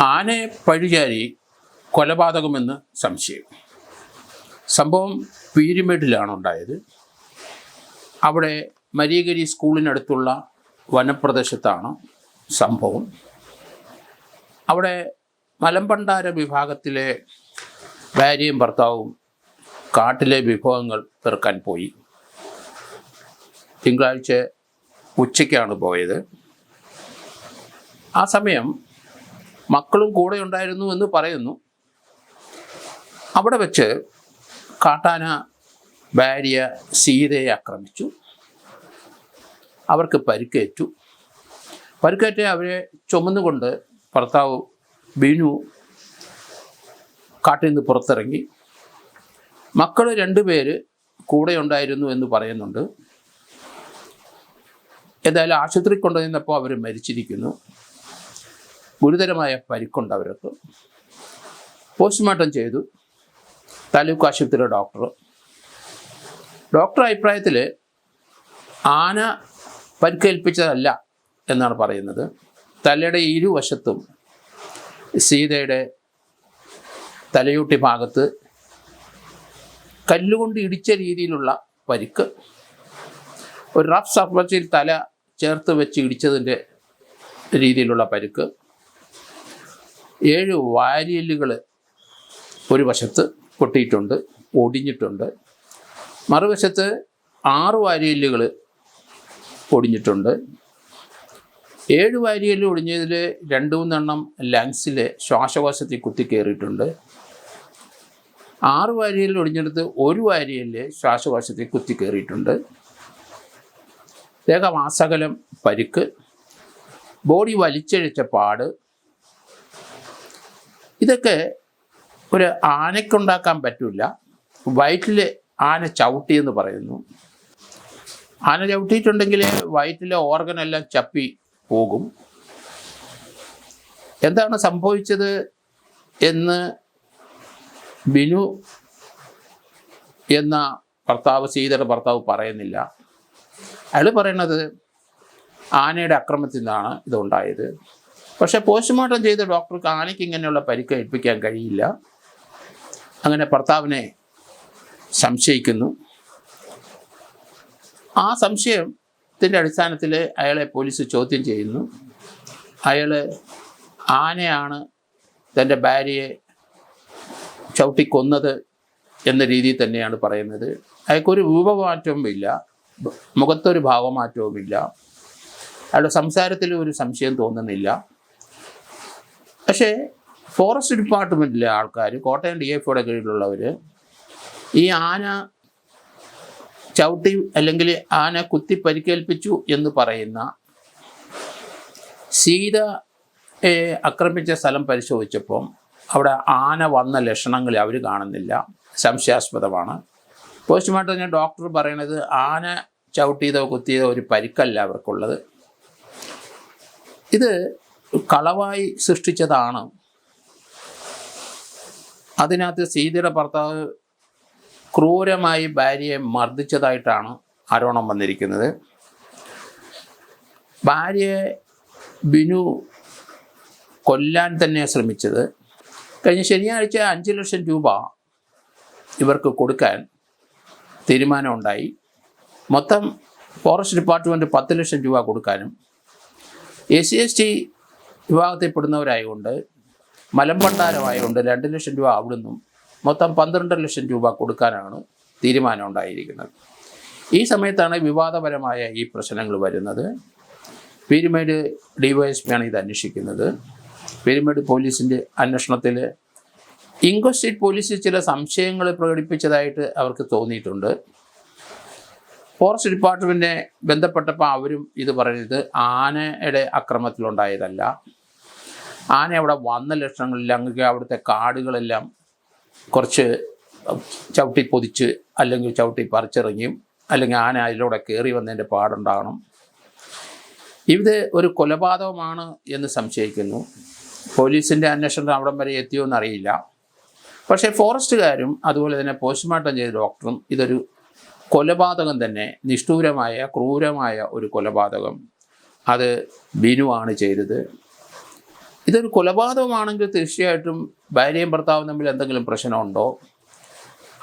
ആനയെ പഴിചാരി കൊലപാതകമെന്ന് സംശയം. സംഭവം പീരുമേട്ടിലാണ് ഉണ്ടായത്. അവിടെ മരിയഗിരി സ്കൂളിനടുത്തുള്ള വനപ്രദേശത്താണ് സംഭവം. അവിടെ മലമ്പണ്ടാര വിഭാഗത്തിലെ ഭാര്യയും ഭർത്താവും കാട്ടിലെ വിഭവങ്ങൾ പെറുക്കാൻ പോയി. തിങ്കളാഴ്ച ഉച്ചയ്ക്കാണ് പോയത്. ആ സമയം മക്കളും കൂടെ ഉണ്ടായിരുന്നു എന്ന് പറയുന്നു. അവിടെ വെച്ച് കാട്ടാന ഭാര്യ സീതയെ ആക്രമിച്ചു. അവർക്ക് പരിക്കേറ്റു. പരിക്കേറ്റ് അവരെ ചുമന്നുകൊണ്ട് ഭർത്താവ് ബിനു കാട്ടിൽ നിന്ന് പുറത്തിറങ്ങി. മക്കൾ 2 പേര് കൂടെ ഉണ്ടായിരുന്നു എന്ന് പറയുന്നുണ്ട്. എന്തായാലും ആശുപത്രി കൊണ്ടുവന്നപ്പോൾ അവർ മരിച്ചിരിക്കുന്നു. ഗുരുതരമായ പരിക്കുണ്ട് അവർക്ക്. പോസ്റ്റ്മോർട്ടം ചെയ്തു താലൂക്ക് ആശുപത്രിയിലെ ഡോക്ടർ അഭിപ്രായത്തിൽ ആന പരിക്കേൽപ്പിച്ചതല്ല എന്നാണ് പറയുന്നത്. തലയുടെ ഇരുവശത്തും സീതയുടെ തലയൂട്ടി ഭാഗത്ത് കല്ലുകൊണ്ട് ഇടിച്ച രീതിയിലുള്ള പരിക്ക്. ഒരു റഫ് സർഫസിൽ തല ചേർത്ത് വെച്ച് ഇടിച്ചതിൻ്റെ രീതിയിലുള്ള പരിക്ക്. 7 വാരിയല്ലുകൾ ഒരു വശത്ത് പൊട്ടിയിട്ടുണ്ട്, ഒടിഞ്ഞിട്ടുണ്ട്. മറുവശത്ത് 6 വാരിയല്ലുകൾ ഒടിഞ്ഞിട്ടുണ്ട്. 7 വാരിയല്ല് ഒടിഞ്ഞതിൽ 2-3 എണ്ണം ലങ്സിലെ ശ്വാസകോശത്തിൽ കുത്തിക്കയറിയിട്ടുണ്ട്. 6 വാരിയല്ല് ഒടിഞ്ഞെടുത്ത് 1 വാരിയല്ല് ശ്വാസകോശത്തിൽ കുത്തിക്കയറിയിട്ടുണ്ട്. ദേഹമാസകലം പരിക്ക്, ബോഡി വലിച്ചഴിച്ച പാട്. ഇതൊക്കെ ഒരു ആനയ്ക്കുണ്ടാക്കാൻ പറ്റില്ല. വയറ്റിൽ ആന ചവിട്ടിയെന്ന് പറയുന്നു. ആന ചവിട്ടിയിട്ടുണ്ടെങ്കിൽ വയറ്റിലെ ഓർഗനെല്ലാം ചപ്പി പോകും. എന്താണ് സംഭവിച്ചത് എന്ന് ബിനു എന്ന സീതയുടെ ഭർത്താവ് പറയുന്നില്ല. അയാൾ പറയണത് ആനയുടെ ആക്രമണത്തിൽ നിന്നാണ് ഇതുണ്ടായത്. പക്ഷേ പോസ്റ്റ്മോർട്ടം ചെയ്ത ഡോക്ടർക്ക് ആനയ്ക്ക് ഇങ്ങനെയുള്ള പരിക്ക് ഏൽപ്പിക്കാൻ കഴിയില്ല. അങ്ങനെ ഭർത്താവിനെ സംശയിക്കുന്നു. ആ സംശയത്തിൻ്റെ അടിസ്ഥാനത്തിൽ അയാളെ പോലീസ് ചോദ്യം ചെയ്യുന്നു. അയാൾ ആനയാണ് തൻ്റെ ഭാര്യയെ ചവിട്ടിക്കൊന്നത് എന്ന രീതിയിൽ തന്നെയാണ് പറയുന്നത്. അയാൾക്കൊരു രൂപമാറ്റവും ഇല്ല, മുഖത്തൊരു ഭാവമാറ്റവുമില്ല, അയാളുടെ സംസാരത്തിൽ ഒരു സംശയം തോന്നുന്നില്ല. പക്ഷേ ഫോറസ്റ്റ് ഡിപ്പാർട്ട്മെൻറ്റിലെ ആൾക്കാർ, കോട്ടയം DFOയുടെ കീഴിലുള്ളവർ, ഈ ആന ചവിട്ടി അല്ലെങ്കിൽ ആന കുത്തി പരിക്കേൽപ്പിച്ചു എന്ന് പറയുന്ന സീതയെ ആക്രമിച്ച സ്ഥലം പരിശോധിച്ചപ്പം അവിടെ ആന വന്ന ലക്ഷണങ്ങൾ അവർ കാണുന്നില്ല, സംശയാസ്പദമാണ്. പോസ്റ്റ്മോർട്ടം ഡോക്ടർ പറയണത് ആന ചവിട്ടിയതോ കുത്തിയതോ ഒരു പരിക്കല്ല അവർക്കുള്ളത്. ഇത് കളവായി സൃഷ്ടിച്ചതാണ്. അതിനകത്ത് സീതയുടെ ഭർത്താവ് ക്രൂരമായി ഭാര്യയെ മർദ്ദിച്ചതായിട്ടാണ് ആരോപണം വന്നിരിക്കുന്നത്. ഭാര്യയെ ബിനു കൊല്ലാൻ തന്നെ ശ്രമിച്ചത്. കഴിഞ്ഞ ശനിയാഴ്ച 5 ലക്ഷം രൂപ ഇവർക്ക് കൊടുക്കാൻ തീരുമാനമുണ്ടായി. മൊത്തം ഫോറസ്റ്റ് ഡിപ്പാർട്ട്മെൻറ്റ് 10 ലക്ഷം രൂപ കൊടുക്കാനും SC/ST വിഭാഗത്തിൽപ്പെടുന്നവരായതുകൊണ്ട് മലമ്പണ്ടാരമായതുകൊണ്ട് 2 ലക്ഷം രൂപ അവിടുന്നും മൊത്തം 12 ലക്ഷം രൂപ കൊടുക്കാനാണ് തീരുമാനം ഉണ്ടായിരിക്കുന്നത്. ഈ സമയത്താണ് വിവാദപരമായ ഈ പ്രശ്നങ്ങൾ വരുന്നത്. പീരുമേട് DYSP ഇത് അന്വേഷിക്കുന്നത്. പീരുമേട് പോലീസിൻ്റെ അന്വേഷണത്തിൽ ഇൻക്വസ്റ്റ് പോലീസ് ചില സംശയങ്ങൾ പ്രകടിപ്പിച്ചതായിട്ട് അവർക്ക് തോന്നിയിട്ടുണ്ട്. ഫോറസ്റ്റ് ഡിപ്പാർട്ട്മെൻറ്റിനെ ബന്ധപ്പെട്ടപ്പോൾ അവരും ഇത് പറയുന്നത് ആനയുടെ അക്രമത്തിലുണ്ടായതല്ല, ആന അവിടെ വന്ന ലക്ഷണങ്ങളില്ല, അങ്ങനെ അവിടുത്തെ കാടുകളെല്ലാം കുറച്ച് ചവിട്ടി പൊതിച്ച് അല്ലെങ്കിൽ ചവിട്ടി പറിച്ചിറങ്ങിയും അല്ലെങ്കിൽ ആന അതിലൂടെ കയറി വന്നതിൻ്റെ പാടുണ്ടാകണം. ഇത് ഒരു കൊലപാതകമാണ് എന്ന് സംശയിക്കുന്നു. പോലീസിൻ്റെ അന്വേഷണം അവിടം വരെ എത്തിയോ എന്നറിയില്ല. പക്ഷേ ഫോറസ്റ്റുകാരും അതുപോലെ തന്നെ പോസ്റ്റ്മോർട്ടം ചെയ്ത ഡോക്ടറും ഇതൊരു കൊലപാതകം തന്നെ, നിഷ്ഠൂരമായ ക്രൂരമായ ഒരു കൊലപാതകം, അത് ബിനുവാണ് ചെയ്തത്. ഇതൊരു കൊലപാതകമാണെങ്കിൽ തീർച്ചയായിട്ടും ഭാര്യയും ഭർത്താവും തമ്മിൽ എന്തെങ്കിലും പ്രശ്നമുണ്ടോ?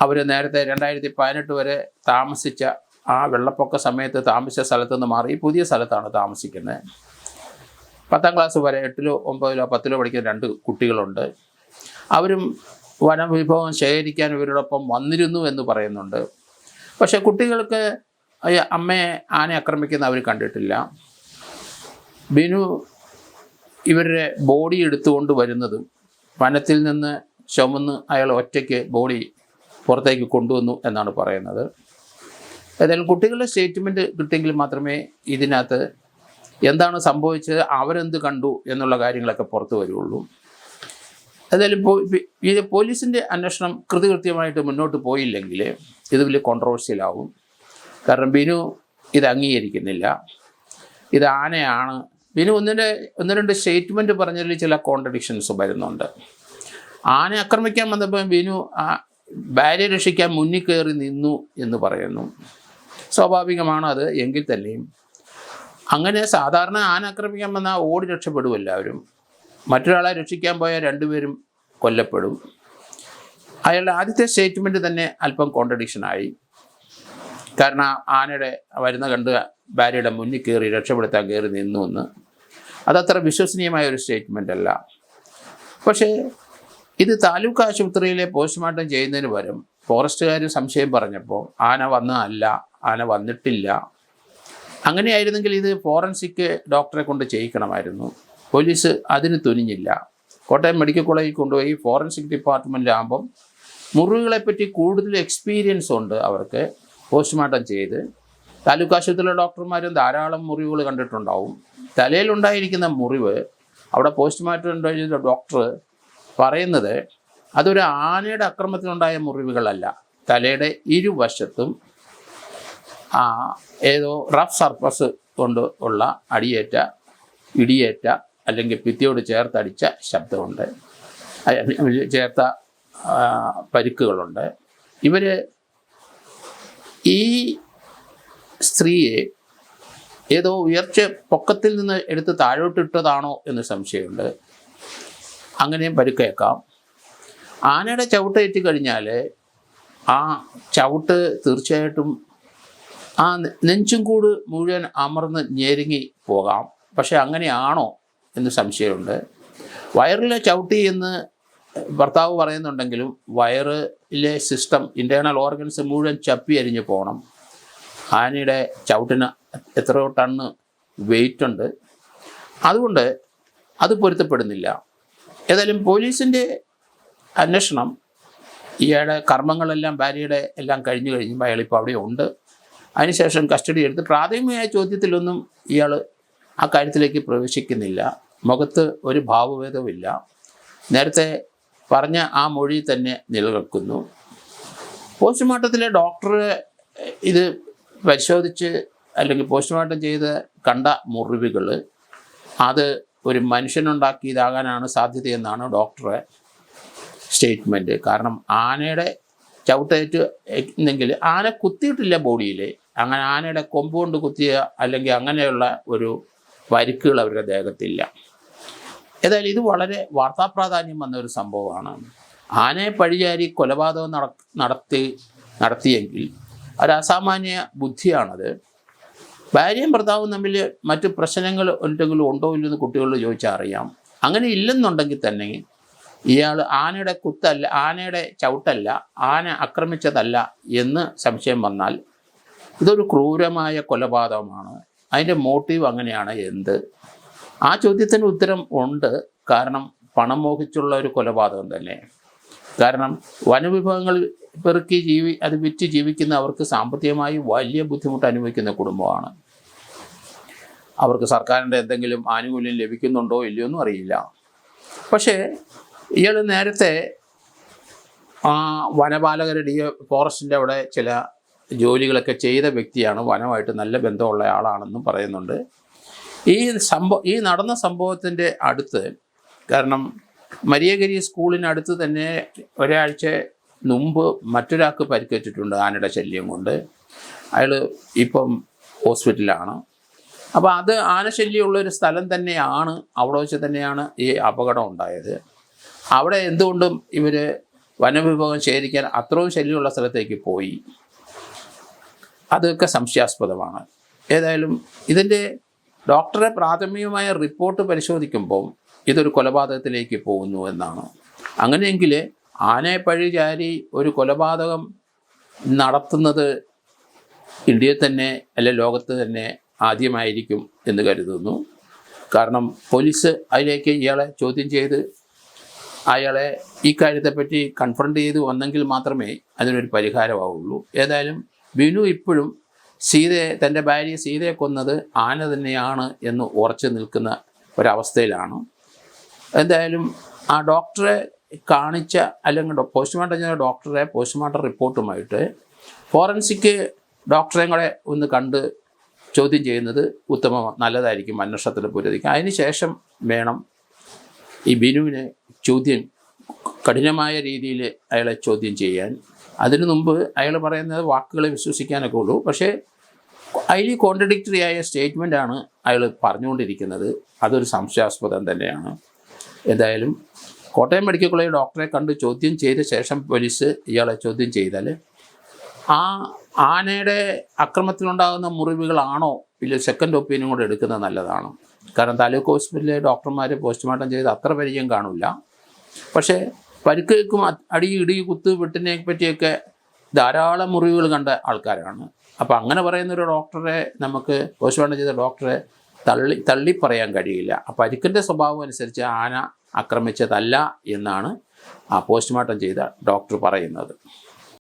അവർ നേരത്തെ 2018 വരെ താമസിച്ച ആ വെള്ളപ്പൊക്ക സമയത്ത് താമസിച്ച സ്ഥലത്തു നിന്ന് മാറി പുതിയ സ്ഥലത്താണ് താമസിക്കുന്നത്. 10ാം ക്ലാസ് വരെ 8ലോ 9ലോ 10ലോ പഠിക്കുന്ന 2 കുട്ടികളുണ്ട്. അവരും വനവിഭവം ശേഖരിക്കാൻ ഇവരോടൊപ്പം വന്നിരുന്നു എന്ന് പറയുന്നുണ്ട്. പക്ഷേ കുട്ടികൾക്ക് അമ്മയെ ആന ആക്രമിക്കുന്ന അവർ കണ്ടിട്ടില്ല. ബിനു ഇവരുടെ ബോഡി എടുത്തുകൊണ്ട് വരുന്നതും വനത്തിൽ നിന്ന് ചുമന്ന് അയാൾ ഒറ്റയ്ക്ക് ബോഡി പുറത്തേക്ക് കൊണ്ടുവന്നു എന്നാണ് പറയുന്നത്. ഏതായാലും കുട്ടികളുടെ സ്റ്റേറ്റ്മെൻറ്റ് കിട്ടിയെങ്കിൽ മാത്രമേ ഇതിനകത്ത് എന്താണ് സംഭവിച്ചത്, അവരെന്ത് കണ്ടു എന്നുള്ള കാര്യങ്ങളൊക്കെ പുറത്തു വരുള്ളൂ. ഏതായാലും ഇത് പോലീസിൻ്റെ അന്വേഷണം കൃത്യമായിട്ട് മുന്നോട്ട് പോയില്ലെങ്കിൽ ഇത് വലിയ കോൺട്രവേഴ്സ്യലാവും. കാരണം ബിനു ഇത് അംഗീകരിക്കുന്നില്ല, ഇത് ആനയാണ്. ബിനു ഒന്ന് രണ്ട് സ്റ്റേറ്റ്മെൻറ്റ് പറഞ്ഞതിൽ ചില കോൺട്രഡിക്ഷൻസ് വരുന്നുണ്ട്. ആന ആക്രമിക്കാൻ വന്നപ്പോൾ ബിനു ഭാര്യയെ രക്ഷിക്കാൻ മുന്നിൽ കയറി നിന്നു എന്ന് പറയുന്നു. സ്വാഭാവികമാണ് അത്. എങ്കിൽ തന്നെയും അങ്ങനെ സാധാരണ ആന ആക്രമിക്കാൻ വന്നാൽ ഓടി രക്ഷപ്പെടും എല്ലാവരും. മറ്റൊരാളെ രക്ഷിക്കാൻ പോയാൽ 2 പേരും കൊല്ലപ്പെടും. അയാളുടെ ആദ്യത്തെ സ്റ്റേറ്റ്മെൻറ്റ് തന്നെ അല്പം കോൺട്രഡിക്ഷനായി. കാരണം ആനയുടെ വരുന്ന കണ്ട് ഭാര്യയുടെ മുന്നിൽ കയറി രക്ഷപ്പെടുത്താൻ കയറി നിന്നു എന്ന്. അതത്ര വിശ്വസനീയമായ ഒരു സ്റ്റേറ്റ്മെൻ്റ് അല്ല. പക്ഷേ ഇത് താലൂക്ക് ആശുപത്രിയിലെ പോസ്റ്റ്മോർട്ടം ചെയ്യുന്നതിന് പകരം ഫോറസ്റ്റുകാർ സംശയം പറഞ്ഞപ്പോൾ ആന വന്നതല്ല, ആന വന്നിട്ടില്ല. അങ്ങനെയായിരുന്നെങ്കിൽ ഇത് ഫോറൻസിക് ഡോക്ടറെ കൊണ്ട് ചെയ്യിക്കണമായിരുന്നു. പോലീസ് അതിന് തുനിഞ്ഞില്ല. കോട്ടയം മെഡിക്കൽ കോളേജിൽ കൊണ്ടുപോയി ഫോറൻസിക് ഡിപ്പാർട്ട്മെൻറ്റിലാകുമ്പം മുറിവുകളെപ്പറ്റി കൂടുതൽ എക്സ്പീരിയൻസ് ഉണ്ട് അവർക്ക്. പോസ്റ്റ്മോർട്ടം ചെയ്ത് താലൂക്ക് ആശുപത്രിയിലെ ഡോക്ടർമാരും ധാരാളം മുറിവുകൾ കണ്ടിട്ടുണ്ടാവും. തലയിലുണ്ടായിരിക്കുന്ന മുറിവ് അവിടെ പോസ്റ്റ്മോർട്ടം ചെയ്ത ഡോക്ടർ പറയുന്നത് അതൊരു ആനയുടെ ആക്രമണത്തിലുണ്ടായ മുറിവുകളല്ല, തലയുടെ ഇരുവശത്തും ഏതോ റഫ് സർഫസ് കൊണ്ട് ഉള്ള ഇടിയേറ്റ അല്ലെങ്കിൽ ഭിത്തിയോട് ചേർത്തടിച്ച ശബ്ദമുണ്ട്, ചേർത്ത പരിക്കുകളുണ്ട്. ഇവർ ഈ സ്ത്രീയെ ഏതോ പൊക്കത്തിൽ നിന്ന് എടുത്ത് താഴോട്ടിട്ടതാണോ എന്ന് സംശയമുണ്ട്. അങ്ങനെയും പരുക്കേക്കാം. ആനയുടെ ചവിട്ടേറ്റ് കഴിഞ്ഞാൽ ആ ചവിട്ട് തീർച്ചയായിട്ടും ആ നെഞ്ചും കൂട് മുഴുവൻ അമർന്ന് ഞെരുങ്ങി പോകാം. പക്ഷെ അങ്ങനെയാണോ എന്ന് സംശയമുണ്ട്. വയറിലെ ചവിട്ടി എന്ന് ഭർത്താവ് പറയുന്നുണ്ടെങ്കിലും വയറിലെ സിസ്റ്റം, ഇൻറ്റേർണൽ ഓർഗൻസ് മുഴുവൻ ചപ്പി അരിഞ്ഞ് പോകണം. ആനയുടെ ചവിട്ടിന് എത്രയോ ടണ്ണ് വെയിറ്റ് ഉണ്ട്. അതുകൊണ്ട് അത് പൊരുത്തപ്പെടുന്നില്ല. ഏതായാലും പോലീസിൻ്റെ അന്വേഷണം ഇയാളുടെ കർമ്മങ്ങളെല്ലാം ഭാര്യയുടെ എല്ലാം കഴിഞ്ഞു അയാളിപ്പോൾ അവിടെ ഉണ്ട്. അതിനുശേഷം കസ്റ്റഡി എടുത്ത് പ്രാഥമികമായ ചോദ്യത്തിലൊന്നും ഇയാൾ ആ കാര്യത്തിലേക്ക് പ്രവേശിക്കുന്നില്ല. മുഖത്ത് ഒരു ഭാവഭേദവുമില്ല. നേരത്തെ പറഞ്ഞ ആ മൊഴി തന്നെ നിലനിൽക്കുന്നു. പോസ്റ്റ്മോർട്ടത്തിലെ ഡോക്ടർ ഇത് പരിശോധിച്ച് അല്ലെങ്കിൽ പോസ്റ്റ്മോർട്ടം ചെയ്ത് കണ്ട മുറിവുകൾ അത് ഒരു മനുഷ്യനുണ്ടാക്കിയതാകാനാണ് സാധ്യതയെന്നാണ് ഡോക്ടറെ സ്റ്റേറ്റ്മെൻറ്റ്. കാരണം ആനയുടെ ചവിട്ടേറ്റ് എന്നെങ്കിൽ ആന കുത്തിയിട്ടില്ല ബോഡിയിൽ. അങ്ങനെ ആനയുടെ കൊമ്പ് കൊണ്ട് കുത്തിയ അല്ലെങ്കിൽ അങ്ങനെയുള്ള ഒരു പരിക്കുകൾ അവരുടെ ദേഹത്തില്ല. ഏതായാലും ഇത് വളരെ വാർത്താപ്രാധാന്യം വന്ന ഒരു സംഭവമാണ്. ആനയെ പഴിചാരി കൊലപാതകം നടത്തിയെങ്കിൽ ഒരു അസാമാന്യ ബുദ്ധിയാണത്. ഭാര്യയും ഭർത്താവും തമ്മിൽ മറ്റ് പ്രശ്നങ്ങൾ എന്തെങ്കിലും ഉണ്ടോ ഇല്ലെന്ന് കുട്ടികളോട് ചോദിച്ചാൽ അറിയാം. അങ്ങനെ ഇല്ലെന്നുണ്ടെങ്കിൽ തന്നെ ഇയാൾ ആനയുടെ ചവിട്ടല്ല, ആന ആക്രമിച്ചതല്ല എന്ന് സംശയം വന്നാൽ ഇതൊരു ക്രൂരമായ കൊലപാതകമാണ്. അതിൻ്റെ മോട്ടീവ് അങ്ങനെയാണ് എന്ത്? ആ ചോദ്യത്തിന് ഉത്തരം ഉണ്ട്. കാരണം പണം മോഹിച്ചുള്ള ഒരു കൊലപാതകം തന്നെ. കാരണം വനവിഭവങ്ങൾ പെറുക്കി അത് വിറ്റ് ജീവിക്കുന്ന അവർക്ക് സാമ്പത്തികമായി വലിയ ബുദ്ധിമുട്ട് അനുഭവിക്കുന്ന കുടുംബമാണ്. അവർക്ക് സർക്കാരിൻ്റെ എന്തെങ്കിലും ആനുകൂല്യം ലഭിക്കുന്നുണ്ടോ ഇല്ലയോ എന്നും അറിയില്ല. പക്ഷേ ഇയാൾ നേരത്തെ വനപാലകരുടെ ഫോറസ്റ്റിൻ്റെ അവിടെ ചില ജോലികളൊക്കെ ചെയ്ത വ്യക്തിയാണ്. വനമായിട്ട് നല്ല ബന്ധമുള്ള ആളാണെന്നും പറയുന്നുണ്ട്. ഈ നടന്ന സംഭവത്തിൻ്റെ അടുത്ത്, കാരണം മരിയഗിരി സ്കൂളിനടുത്ത് തന്നെ ഒരാഴ്ച മുമ്പ് മറ്റൊരാൾക്ക് പരിക്കേറ്റിട്ടുണ്ട് ആനയുടെ ശല്യം കൊണ്ട്. അയാൾ ഇപ്പം ഹോസ്പിറ്റലിലാണ്. അപ്പോൾ അത് ആനശല്യമുള്ളൊരു സ്ഥലം തന്നെയാണ്, അവിടെ വെച്ച് തന്നെയാണ് ഈ അപകടം ഉണ്ടായത്. അവിടെ എന്തുകൊണ്ടും ഇവർ വനവിഭവം ശേഖരിക്കാൻ അത്രയും ശല്യമുള്ള സ്ഥലത്തേക്ക് പോയി, അതൊക്കെ സംശയാസ്പദമാണ്. ഏതായാലും ഇതിൻ്റെ ഡോക്ടറെ പ്രാഥമികമായ റിപ്പോർട്ട് പരിശോധിക്കുമ്പോൾ ഇതൊരു കൊലപാതകത്തിലേക്ക് പോകുന്നു എന്നാണ്. അങ്ങനെയെങ്കിൽ ആനയെ പഴിചാരി ഒരു കൊലപാതകം നടത്തുന്നത് ഇന്ത്യയിൽ തന്നെ അല്ലെ ലോകത്ത് തന്നെ ആദ്യമായിരിക്കും എന്ന് കരുതുന്നു. കാരണം പോലീസ് അതിലേക്ക് ഇയാളെ ചോദ്യം ചെയ്ത് അയാളെ ഈ കാര്യത്തെപ്പറ്റി കൺഫ്രണ്ട് ചെയ്ത് വന്നെങ്കിൽ മാത്രമേ അതിനൊരു പരിഹാരമാവുള്ളൂ. ഏതായാലും ബിനു ഇപ്പോഴും തൻ്റെ ഭാര്യ സീതയെ കൊന്നത് ആന തന്നെയാണ് എന്ന് ഉറച്ചു നിൽക്കുന്ന ഒരവസ്ഥയിലാണ്. എന്തായാലും ആ ഡോക്ടറെ കാണിച്ച അല്ലെങ്കിൽ പോസ്റ്റ്മോർട്ടം ചെയ്ത ഡോക്ടറെ പോസ്റ്റ്മോർട്ടം റിപ്പോർട്ടുമായിട്ട് ഫോറൻസിക് ഡോക്ടറെയും കൂടെ ഒന്ന് കണ്ട് ചോദ്യം ചെയ്യുന്നത് നല്ലതായിരിക്കും അന്വേഷണത്തിൽ പുരോഗതിക്ക്. അതിന് ശേഷം വേണം ഈ ബിനുവിനെ കഠിനമായ രീതിയിൽ അയാളെ ചോദ്യം ചെയ്യാൻ. അതിനു മുമ്പ് അയാൾ പറയുന്നത് വാക്കുകളെ വിശ്വസിക്കാനൊക്കെ ഉള്ളൂ. പക്ഷേ ഹൈലി കോൺട്രഡിക്ടറി ആയ സ്റ്റേറ്റ്മെൻറ്റാണ് അയാൾ പറഞ്ഞുകൊണ്ടിരിക്കുന്നത്. അതൊരു സംശയാസ്പദം തന്നെയാണ്. എന്തായാലും കോട്ടയം മെഡിക്കൽ കോളേജ് ഡോക്ടറെ കണ്ട് ചോദ്യം ചെയ്ത ശേഷം പോലീസ് ഇയാളെ ചോദ്യം ചെയ്താൽ ആ ആനയുടെ അക്രമത്തിലുണ്ടാകുന്ന മുറിവുകളാണോ ഇല്ല സെക്കൻഡ് ഒപ്പീനിയൻ കൂടെ എടുക്കുന്നത് നല്ലതാണ്. കാരണം താലൂക്ക് ഹോസ്പിറ്റലിലെ ഡോക്ടർമാർ പോസ്റ്റ്മോർട്ടം ചെയ്ത് അത്ര പരിചയം കാണില്ല. പക്ഷേ പരിക്കേക്കും ഇടി കുത്ത് വെട്ടിനെ പറ്റിയൊക്കെ ധാരാളം മുറിവുകൾ കണ്ട ആൾക്കാരാണ്. അപ്പോൾ അങ്ങനെ പറയുന്നൊരു ഡോക്ടറെ നമുക്ക് പോസ്റ്റ്മോർട്ടം ചെയ്ത ഡോക്ടറെ തള്ളി പറയാൻ കഴിയില്ല. ആ പരിക്കിൻ്റെ സ്വഭാവം അനുസരിച്ച് ആന ആക്രമിച്ചതല്ല എന്നാണ് ആ പോസ്റ്റ്മോർട്ടം ചെയ്ത ഡോക്ടർ പറയുന്നത്.